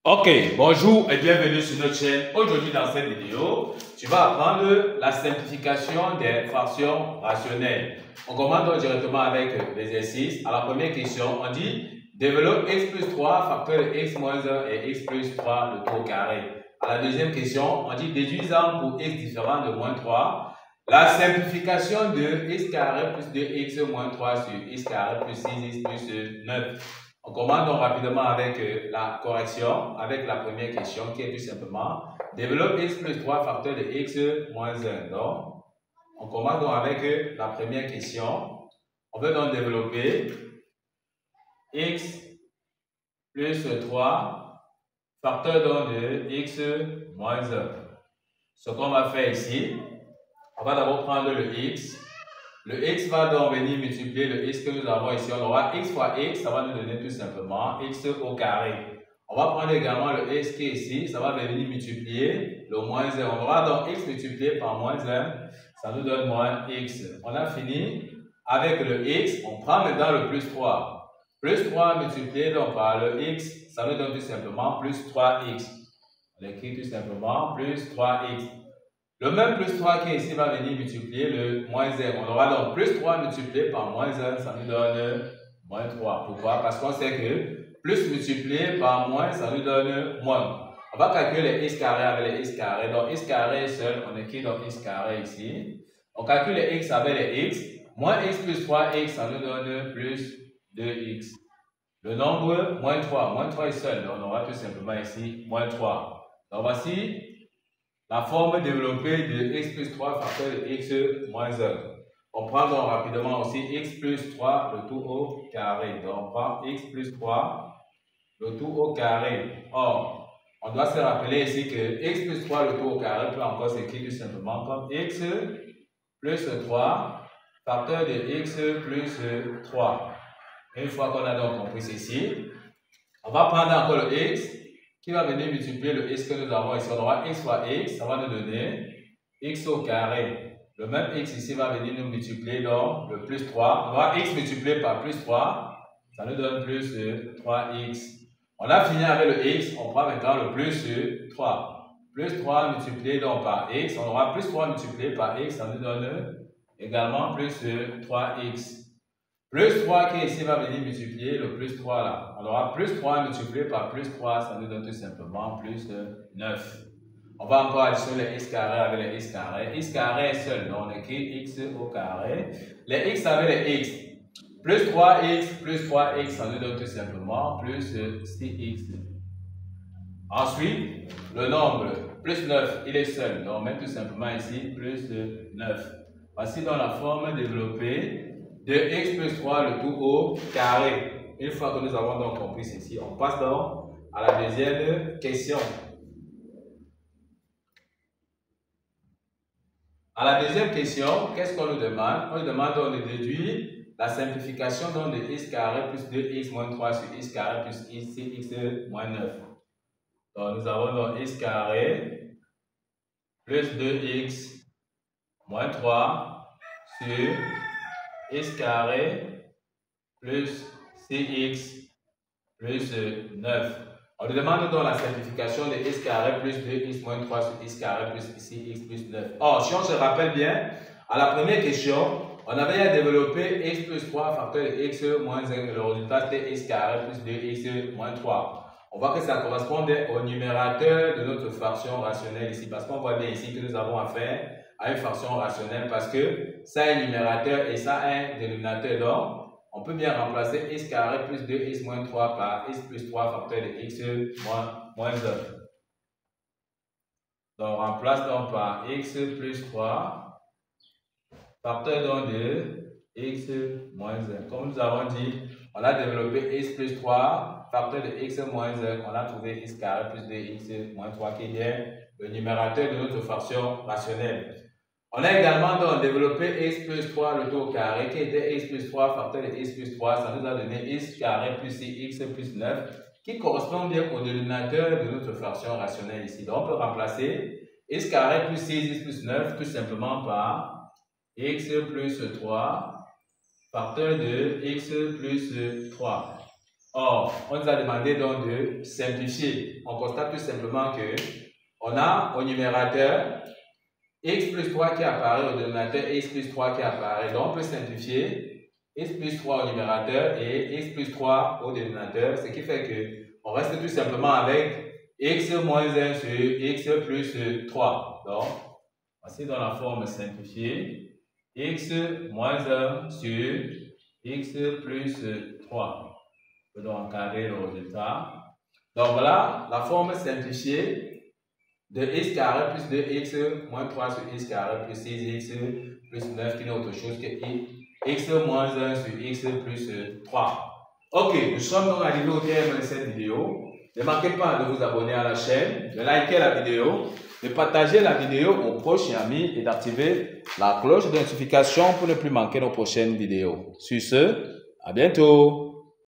Ok, bonjour et bienvenue sur notre chaîne. Aujourd'hui dans cette vidéo, tu vas apprendre la simplification des fractions rationnelles. On commence donc directement avec l'exercice. À la première question, on dit développe x plus 3 facteur de x moins 1 et x plus 3 le tout au carré. À la deuxième question, on dit déduisant pour x différent de moins 3 la simplification de x carré plus 2x moins 3 sur x carré plus 6x plus 9. On commence donc rapidement avec la correction, avec la première question qui est tout simplement développe x plus 3 facteur de x moins 1. Donc, on commence donc avec la première question. On veut donc développer x plus 3 facteur donc de x moins 1. Ce qu'on va faire ici, on va d'abord prendre le x. Le x va donc venir multiplier le x que nous avons ici. On aura x fois x, ça va nous donner tout simplement x au carré. On va prendre également le x qui est ici, ça va venir multiplier le moins 1. On aura donc x multiplié par moins 1, ça nous donne moins x. On a fini avec le x, on prend maintenant le plus 3. Plus 3 multiplié donc par le x, ça nous donne tout simplement plus 3x. On écrit tout simplement plus 3x. Le même plus 3 qui est ici va venir multiplier le moins 1. On aura donc plus 3 multiplié par moins 1, ça nous donne moins 3. Pourquoi? Parce qu'on sait que plus multiplié par moins, ça nous donne moins. On va calculer les x carré avec les x carré. Donc x carré seul, on écrit donc x carré ici. On calcule les x avec les x. Moins x plus 3x, ça nous donne plus 2x. Le nombre moins 3 est seul. Donc on aura tout simplement ici moins 3. Donc voici la forme développée de x plus 3 facteur de x moins 1. On prend donc rapidement aussi x plus 3 le tout au carré. Donc on prend x plus 3 le tout au carré. Or, on doit se rappeler ici que x plus 3 le tout au carré peut encore s'écrire tout simplement comme x plus 3 facteur de x plus 3. Une fois qu'on a donc compris ceci, on va prendre encore le x qui va venir multiplier le x que nous avons ici. On aura x fois x, ça va nous donner x au carré. Le même x ici va venir nous multiplier donc le plus 3. On aura x multiplié par plus 3, ça nous donne plus 3x. On a fini avec le x, on prend maintenant le plus 3. Plus 3 multiplié donc par x, on aura plus 3 multiplié par x, ça nous donne également plus 3x. Plus 3 qui ici va venir multiplier le plus 3 là. On aura plus 3 multiplié par plus 3, ça nous donne tout simplement plus 9. On va encore additionner les x carré avec les x carré. X carré est seul, donc on écrit x au carré. Les x avec les x. Plus 3x plus 3x, ça nous donne tout simplement plus 6x. Ensuite, le nombre plus 9, il est seul, donc on met tout simplement ici plus 9. Voici donc la forme développée de x plus 3 le tout au carré. Une fois que nous avons donc compris ceci, on passe donc à la deuxième question. À la deuxième question, qu'est-ce qu'on nous demande? On nous demande donc de déduire la simplification donc de x carré plus 2x moins 3 sur x carré plus 6x moins 9. Donc nous avons donc x carré plus 2x moins 3 sur x carré plus 6x plus 9. On lui demande donc la simplification de x carré plus 2x moins 3 sur x carré plus 6x plus 9. Or, si on se rappelle bien, à la première question, on avait à développer x plus 3 facteur de x moins 1 et le résultat c'était x carré plus 2x moins 3. On voit que ça correspondait au numérateur de notre fraction rationnelle ici, parce qu'on voit bien ici que nous avons affaire à une fraction rationnelle parce que ça a un numérateur et ça a un dénominateur. Donc, on peut bien remplacer x carré plus 2x moins 3 par x plus 3 facteur de x moins 1. Donc, on remplace donc par x plus 3 facteur donc de x moins 1. Comme nous avons dit, on a développé x plus 3 facteur de x moins 1. On a trouvé x carré plus 2x moins 3 qui est le numérateur de notre fraction rationnelle. On a également donc développé x plus 3 le tout au carré qui était x plus 3 facteur de x plus 3. Ça nous a donné x carré plus 6x plus 9 qui correspond bien au dénominateur de notre fraction rationnelle ici. Donc on peut remplacer x carré plus 6x plus 9 tout simplement par x plus 3 facteur de x plus 3. Or, on nous a demandé donc de simplifier. On constate tout simplement que on a au numérateur x plus 3 qui apparaît au dénominateur et x plus 3 qui apparaît. Donc, on peut simplifier x plus 3 au numérateur et x plus 3 au dénominateur, ce qui fait que on reste tout simplement avec x moins 1 sur x plus 3. Donc, voici dans la forme simplifiée, x moins 1 sur x plus 3. On peut donc encadrer le résultat. Donc voilà la forme simplifiée de x carré plus 2x moins 3 sur x carré plus 6x plus 9 qui n'est autre chose que x moins 1 sur x plus 3. Ok, nous sommes donc arrivés au terme de cette vidéo. Ne manquez pas de vous abonner à la chaîne, de liker la vidéo, de partager la vidéo aux proches et amis et d'activer la cloche de notification pour ne plus manquer nos prochaines vidéos. Sur ce, à bientôt.